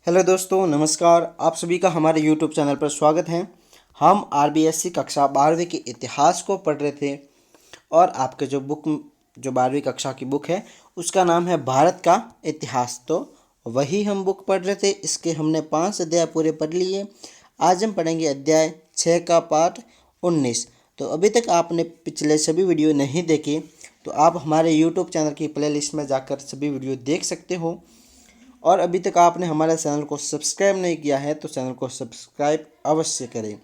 Hello दोस्तों, नमस्कार। आप सभी का हमारे यूट्यूब चैनल पर स्वागत है। हम आरबीएससी कक्षा 12वीं के इतिहास को पढ़ रहे थे और आपके जो 12वीं कक्षा की बुक है उसका नाम है भारत का इतिहास। तो वही हम बुक पढ़ रहे थे। इसके हमने 5 अध्याय पूरे पढ़ लिए। आज हम पढ़ेंगे अध्याय 6 का पाठ 19। तो अभी तक आपने पिछले सभी वीडियो नहीं देखे तो आप हमारे यूट्यूब चैनल की प्लेलिस्ट में जाकर सभी वीडियो देख सकते हो। और अभी तक आपने हमारे चैनल को सब्सक्राइब नहीं किया है तो चैनल को सब्सक्राइब अवश्य करें।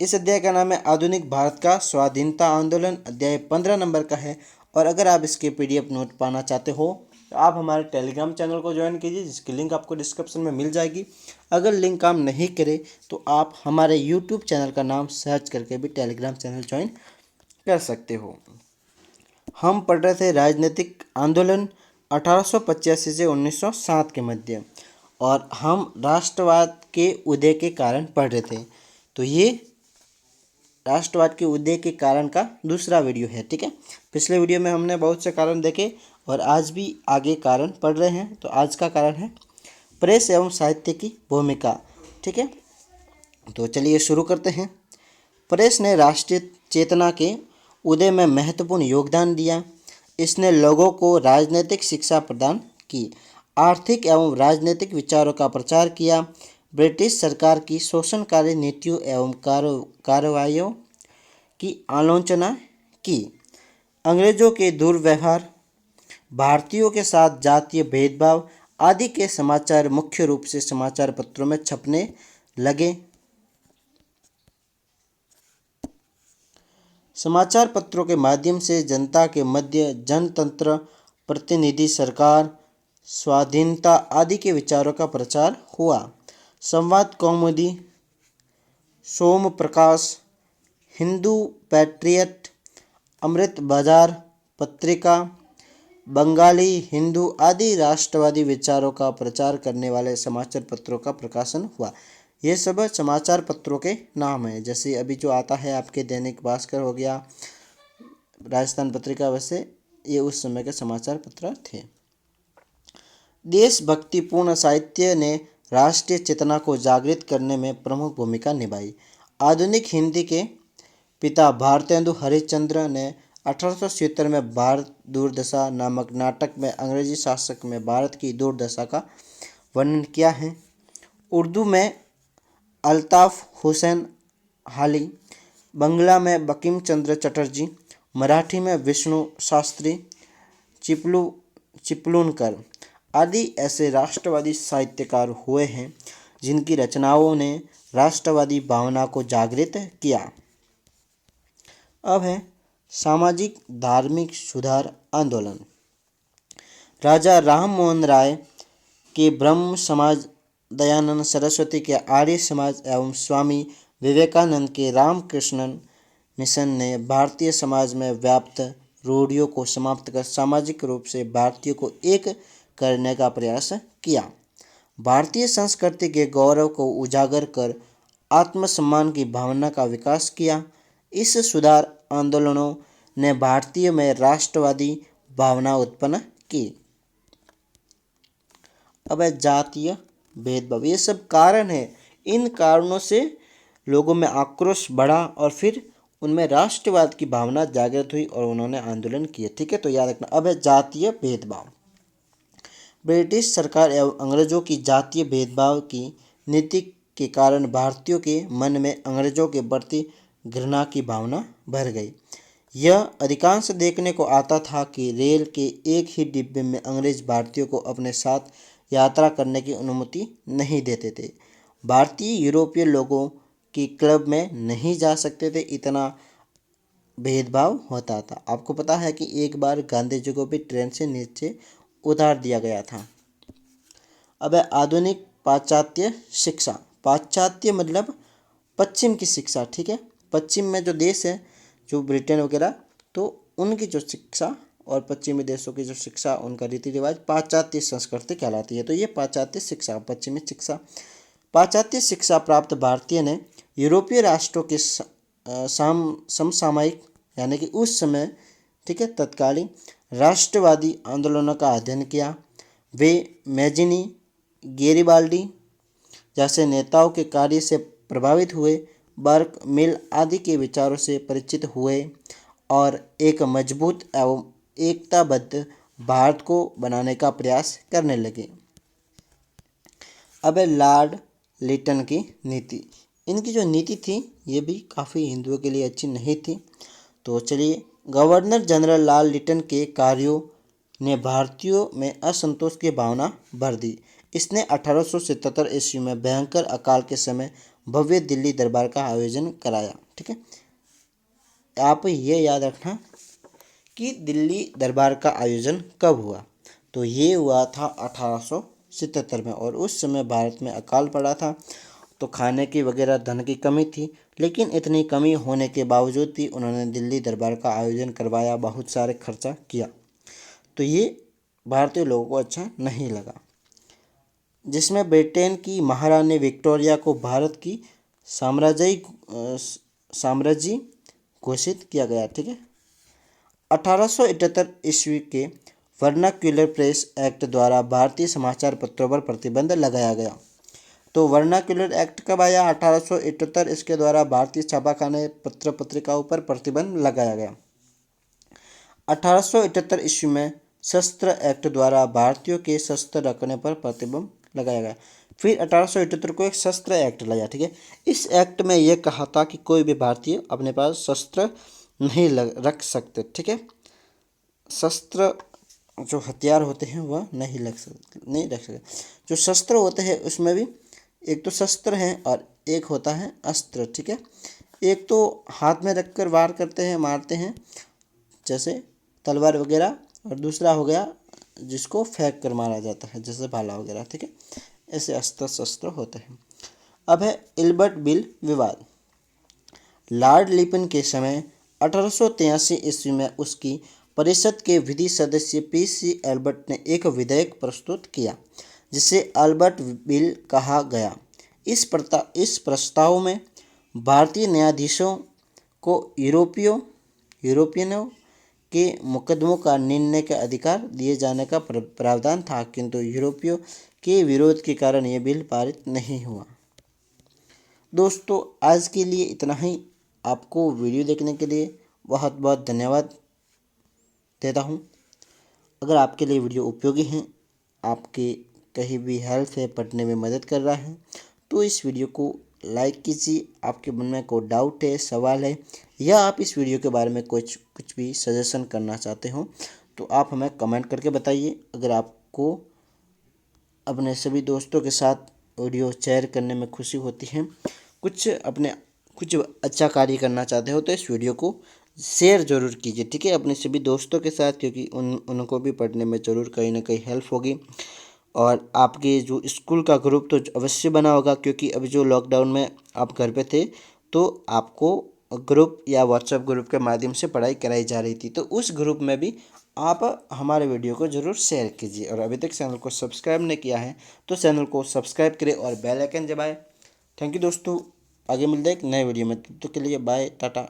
इस अध्याय का नाम है आधुनिक भारत का स्वाधीनता आंदोलन। अध्याय 15 नंबर का है। और अगर आप इसके पीडीएफ नोट पाना चाहते हो तो आप हमारे टेलीग्राम चैनल को ज्वाइन कीजिए, जिसकी लिंक आपको डिस्क्रिप्शन में मिल जाएगी। अगर लिंक काम नहीं करे तो आप हमारे यूट्यूब चैनल का नाम सर्च करके भी टेलीग्राम चैनल ज्वाइन कर सकते हो। हम पढ़ रहे थे राजनीतिक आंदोलन 1885 से 1907 के मध्य, और हम राष्ट्रवाद के उदय के कारण पढ़ रहे थे। तो ये राष्ट्रवाद के उदय के कारण का दूसरा वीडियो है, ठीक है। पिछले वीडियो में हमने बहुत से कारण देखे और आज भी आगे कारण पढ़ रहे हैं। तो आज का कारण है प्रेस एवं साहित्य की भूमिका, ठीक है। तो चलिए शुरू करते हैं। प्रेस ने राष्ट्रीय चेतना के उदय में महत्वपूर्ण योगदान दिया। इसने लोगों को राजनीतिक शिक्षा प्रदान की, आर्थिक एवं राजनीतिक विचारों का प्रचार किया, ब्रिटिश सरकार की शोषणकारी नीतियों एवं कार्रवाइयों की आलोचना की, अंग्रेजों के दुर्व्यवहार, भारतीयों के साथ जातीय भेदभाव आदि के समाचार मुख्य रूप से समाचार पत्रों में छपने लगे। समाचार पत्रों के माध्यम से जनता के मध्य जनतंत्र, प्रतिनिधि सरकार, स्वाधीनता आदि के विचारों का प्रचार हुआ। संवाद कौमुदी, सोम प्रकाश, हिंदू पैट्रियट, अमृत बाजार पत्रिका, बंगाली हिंदू आदि राष्ट्रवादी विचारों का प्रचार करने वाले समाचार पत्रों का प्रकाशन हुआ। ये सब समाचार पत्रों के नाम हैं। जैसे अभी जो आता है आपके दैनिक भास्कर हो गया, राजस्थान पत्रिका, वैसे ये उस समय के समाचार पत्र थे। देशभक्तिपूर्ण साहित्य ने राष्ट्रीय चेतना को जागृत करने में प्रमुख भूमिका निभाई। आधुनिक हिंदी के पिता भारतेंदु हरिश्चंद्र ने 1876 में भारत दुर्दशा नामक नाटक में अंग्रेजी शासक में भारत की दुर्दशा का वर्णन किया है। उर्दू में अल्ताफ हुसैन हाली, बंगला में बंकिम चंद्र चटर्जी, मराठी में विष्णु शास्त्री चिपलूनकर आदि ऐसे राष्ट्रवादी साहित्यकार हुए हैं जिनकी रचनाओं ने राष्ट्रवादी भावना को जागृत किया। अब है सामाजिक धार्मिक सुधार आंदोलन। राजा राम मोहन राय के ब्रह्म समाज, दयानंद सरस्वती के आर्य समाज एवं स्वामी विवेकानंद के रामकृष्णन मिशन ने भारतीय समाज में व्याप्त रूढ़ियों को समाप्त कर सामाजिक रूप से भारतीयों को एक करने का प्रयास किया। भारतीय संस्कृति के गौरव को उजागर कर आत्मसम्मान की भावना का विकास किया। इस सुधार आंदोलनों ने भारतीय में राष्ट्रवादी भावना उत्पन्न की। अब है जातीय भेदभाव। ये सब कारण है। इन कारणों से लोगों में आक्रोश बढ़ा और फिर उनमें राष्ट्रवाद की भावना जागृत हुई और उन्होंने आंदोलन किए, ठीक है। तो याद रखना। अब है जातीय भेदभाव। ब्रिटिश सरकार एवं अंग्रेजों की जातीय भेदभाव की नीति के कारण भारतीयों के मन में अंग्रेजों के प्रति घृणा की भावना भर गई। यह अधिकांश देखने को आता था कि रेल के एक ही डिब्बे में अंग्रेज भारतीयों को अपने साथ यात्रा करने की अनुमति नहीं देते थे। भारतीय यूरोपीय लोगों की क्लब में नहीं जा सकते थे, इतना भेदभाव होता था। आपको पता है कि एक बार गांधी जी को भी ट्रेन से नीचे उतार दिया गया था। अब है आधुनिक पाश्चात्य शिक्षा। पाश्चात्य मतलब पश्चिम की शिक्षा, ठीक है। पश्चिम में जो देश है, जो ब्रिटेन वगैरह, तो उनकी जो शिक्षा और पश्चिमी देशों की जो शिक्षा, उनका रीति रिवाज पाश्चात्य संस्कृति कहलाती है। तो ये पाश्चात्य शिक्षा, पश्चिमी शिक्षा। पाश्चात्य शिक्षा प्राप्त भारतीय ने यूरोपीय राष्ट्रों के समसामयिक यानी कि उस समय, ठीक है, तत्कालीन राष्ट्रवादी आंदोलनों का अध्ययन किया। वे मैजिनी, गेरिबाल्डी, जैसे नेताओं के कार्य से प्रभावित हुए, वर्क मिल आदि के विचारों से परिचित हुए और एक मजबूत एवं एकताबद्ध भारत को बनाने का प्रयास करने लगे। अब है लॉर्ड लिटन की नीति। इनकी जो नीति थी ये भी काफ़ी हिंदुओं के लिए अच्छी नहीं थी। तो चलिए, गवर्नर जनरल लॉर्ड लिटन के कार्यों ने भारतीयों में असंतोष की भावना भर दी। इसने 1877 ईस्वी में भयंकर अकाल के समय भव्य दिल्ली दरबार का आयोजन कराया। ठीक है, आप ये याद रखना कि दिल्ली दरबार का आयोजन कब हुआ। तो ये हुआ था 1877 में, और उस समय भारत में अकाल पड़ा था, तो खाने की वगैरह धन की कमी थी। लेकिन इतनी कमी होने के बावजूद भी उन्होंने दिल्ली दरबार का आयोजन करवाया, बहुत सारे खर्चा किया। तो ये भारतीय लोगों को अच्छा नहीं लगा, जिसमें ब्रिटेन की महारानी विक्टोरिया को भारत की साम्राज्य घोषित किया गया। ठीक है, 1878 ईस्वी के वर्नाक्यूलर प्रेस एक्ट द्वारा भारतीय समाचार पत्रों पर प्रतिबंध लगाया गया। तो वर्नाक्यूलर एक्ट कब आया? 1878। इसके द्वारा भारतीय छापाखाने पत्र पत्रिकाओं पर प्रतिबंध लगाया गया। 1878 ईस्वी में शस्त्र एक्ट द्वारा भारतीयों के शस्त्र रखने पर प्रतिबंध लगाया गया। फिर 1878 को एक शस्त्र एक्ट लाया। ठीक है, इस एक्ट में यह कहा था कि कोई भी भारतीय अपने पास शस्त्र नहीं रख सकते। ठीक है, शस्त्र जो हथियार होते हैं वह नहीं रख सकते। जो शस्त्र होते हैं उसमें भी एक तो शस्त्र है और एक होता है अस्त्र। ठीक है, एक तो हाथ में रखकर वार करते हैं, मारते हैं, जैसे तलवार वगैरह, और दूसरा हो गया जिसको फेंक कर मारा जाता है, जैसे भाला वगैरह। ठीक है, ऐसे अस्त्र शस्त्र होते हैं। अब है इल्बर्ट बिल विवाद। लॉर्ड लिटन के समय 1883 ईस्वी में उसकी परिषद के विधि सदस्य पीसी एल्बर्ट ने एक विधेयक प्रस्तुत किया, जिसे अल्बर्ट बिल कहा गया। इस प्रस्ताव में भारतीय न्यायाधीशों को यूरोपियनों के मुकदमों का निर्णय का अधिकार दिए जाने का प्रावधान था, किंतु यूरोपियों के विरोध के कारण यह बिल पारित नहीं हुआ। दोस्तों, आज के लिए इतना ही। आपको वीडियो देखने के लिए बहुत बहुत धन्यवाद देता हूँ। अगर आपके लिए वीडियो उपयोगी है, आपके कहीं भी हेल्प है, पढ़ने में मदद कर रहा है, तो इस वीडियो को लाइक कीजिए। आपके मन में कोई डाउट है, सवाल है, या आप इस वीडियो के बारे में कुछ भी सजेशन करना चाहते हो तो आप हमें कमेंट करके बताइए। अगर आपको अपने सभी दोस्तों के साथ वीडियो शेयर करने में खुशी होती है, कुछ अच्छा कार्य करना चाहते हो, तो इस वीडियो को शेयर ज़रूर कीजिए। ठीक है, अपने सभी दोस्तों के साथ, क्योंकि उनको भी पढ़ने में ज़रूर कहीं ना कहीं हेल्प होगी। और आपके जो स्कूल का ग्रुप तो अवश्य बना होगा, क्योंकि अभी जो लॉकडाउन में आप घर पे थे तो आपको ग्रुप या व्हाट्सएप ग्रुप के माध्यम से पढ़ाई कराई जा रही थी, तो उस ग्रुप में भी आप हमारे वीडियो को ज़रूर शेयर कीजिए। और अभी तक चैनल को सब्सक्राइब नहीं किया है तो चैनल को सब्सक्राइब करें और बेल आइकन दबाएं। थैंक यू दोस्तों, आगे मिलते हैं एक नए वीडियो में, तब तक के लिए बाय, टाटा।